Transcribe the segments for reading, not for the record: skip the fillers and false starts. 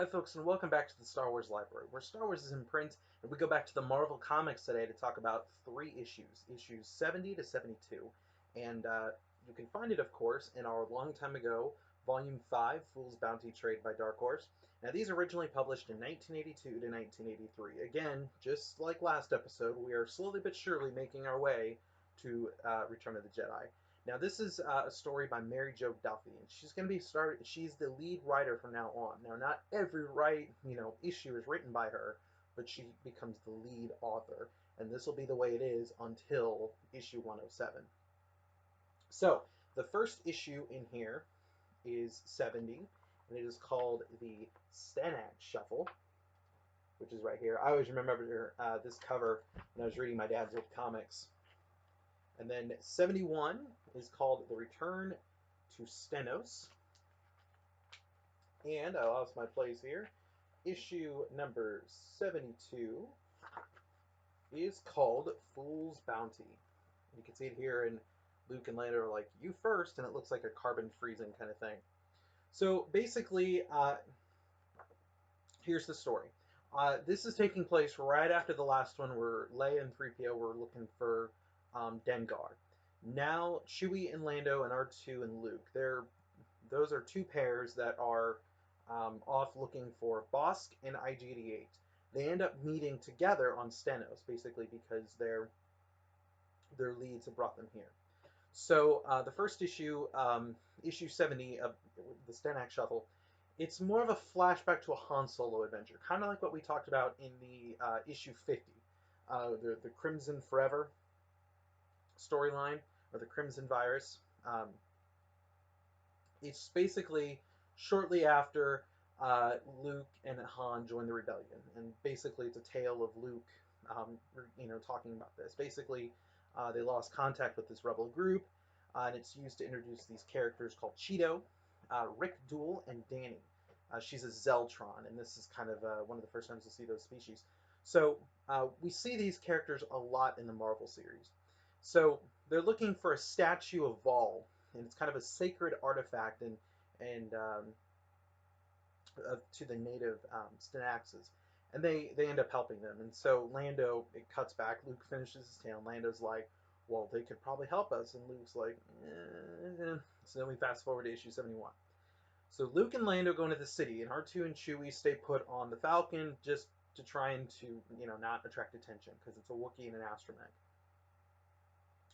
Hi, folks, and welcome back to the Star Wars Library, where Star Wars is in print, and we go back to the Marvel Comics today to talk about three issues 70 to 72. And you can find it, of course, in our long time ago Volume 5, Fool's Bounty Trade by Dark Horse. Now, these originally published in 1982 to 1983. Again, just like last episode, we are slowly but surely making our way to Return of the Jedi. Now, this is a story by Mary Jo Duffy, and she's going to be started. She's the lead writer from now on. Now, not every issue is written by her, but she becomes the lead author, and this will be the way it is until issue 107. So, the first issue in here is 70, and it is called the Stenag Shuffle, which is right here. I always remember this cover when I was reading my dad's old comics. And then 71 is called The Return to Stenos. And I lost my place here. Issue number 72 is called Fool's Bounty. You can see it here, and Luke and Lando are like, you first, and it looks like a carbon freezing kind of thing. So basically, here's the story. This is taking place right after the last one where Leia and 3PO were looking for Dengar. Now, Chewie and Lando and R2 and Luke, those are two pairs that are off looking for Bosk and IG-88. They end up meeting together on Stenos, basically because their leads have brought them here. So the first issue, issue 70 of the Stenak Shuffle, it's more of a flashback to a Han Solo adventure, kind of like what we talked about in the issue 50, the Crimson Forever storyline, or the Crimson Virus. It's basically shortly after Luke and Han join the rebellion, and basically it's a tale of Luke, talking about this. Basically, they lost contact with this rebel group, and it's used to introduce these characters called Cheeto, Rick Duel, and Danny. She's a Zeltron, and this is kind of one of the first times to see those species. So we see these characters a lot in the Marvel series. So they're looking for a statue of Vol, and it's kind of a sacred artifact and to the native Stenaxes. And they end up helping them. And so Lando, it cuts back. Luke finishes his tale. And Lando's like, well, they could probably help us. And Luke's like, eh. So then we fast forward to issue 71. So Luke and Lando go into the city, and R2 and Chewie stay put on the Falcon just to try and to, not attract attention because it's a Wookiee and an astromech.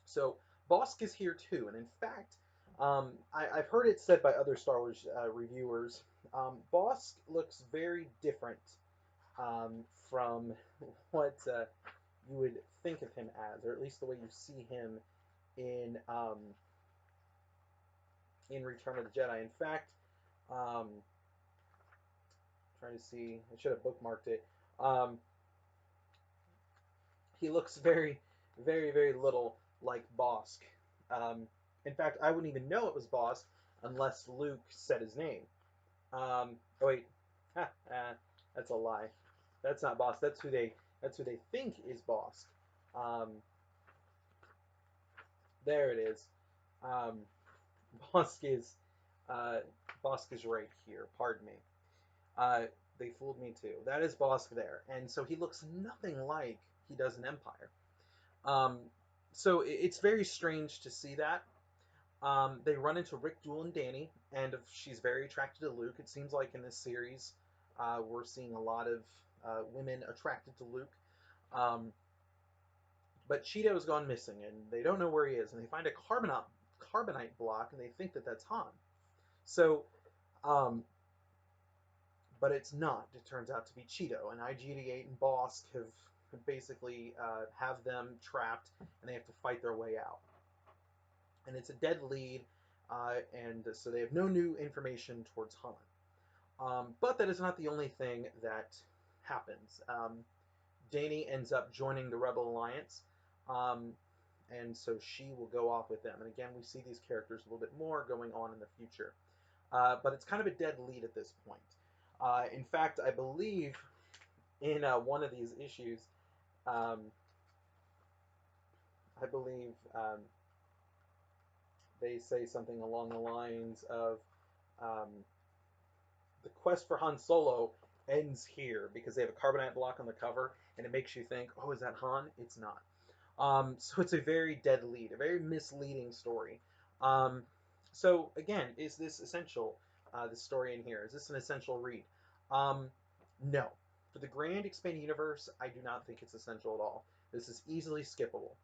So Bosk is here too, and in fact, I've heard it said by other Star Wars reviewers, Bosk looks very different from what you would think of him as, or at least the way you see him in Return of the Jedi. In fact, trying to see, I should have bookmarked it. He looks very, very, very little like Bosk. In fact, I wouldn't even know it was Bosk unless Luke said his name. Oh wait, that's a lie. That's not Bosk. That's who they think is Bosk. Um, there it is. Um, Bosk is uh, Bosk is right here. Pardon me. Uh, they fooled me too. That is Bosk there, and so he looks nothing like he does in Empire. Um, so it's very strange to see that. They run into Rick, Jewel, and Danny, and she's very attracted to Luke. It seems like in this series, we're seeing a lot of women attracted to Luke. Um, but Cheeto's gone missing, and they don't know where he is. And they find a carbonite block, and they think that that's Han. So, um, but it's not. It turns out to be Cheeto, and IG-88 and Bosk have basically have them trapped, and they have to fight their way out. And it's a dead lead, and so they have no new information towards Han. But that is not the only thing that happens. Dany ends up joining the Rebel Alliance, and so she will go off with them. And again, we see these characters a little bit more going on in the future. But it's kind of a dead lead at this point. In fact, I believe in one of these issues, um, I believe they say something along the lines of, um, the quest for Han Solo ends here because they have a carbonite block on the cover, and it makes you think, oh, is that Han? It's not. So it's a very dead lead, a very misleading story. Um, so again, is this essential? This story in here, is this an essential read? Um, no. For the grand expanded universe, I do not think it's essential at all. This is easily skippable.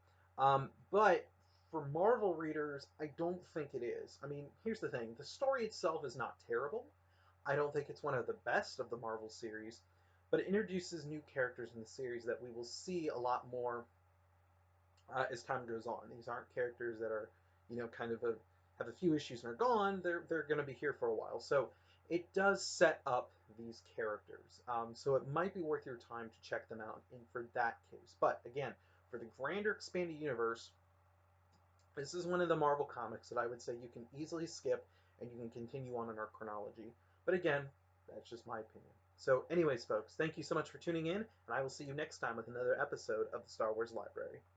But for Marvel readers, I don't think it is. I mean, here's the thing: the story itself is not terrible. I don't think it's one of the best of the Marvel series, but it introduces new characters in the series that we will see a lot more as time goes on. These aren't characters that are, kind of have a few issues and are gone. They're going to be here for a while. So it does set up these characters. So it might be worth your time to check them out in for that case. But again, for the grander expanded universe, this is one of the Marvel comics that I would say you can easily skip and you can continue on in our chronology. But again, that's just my opinion. So, anyways, folks, thank you so much for tuning in, and I will see you next time with another episode of the Star Wars Library.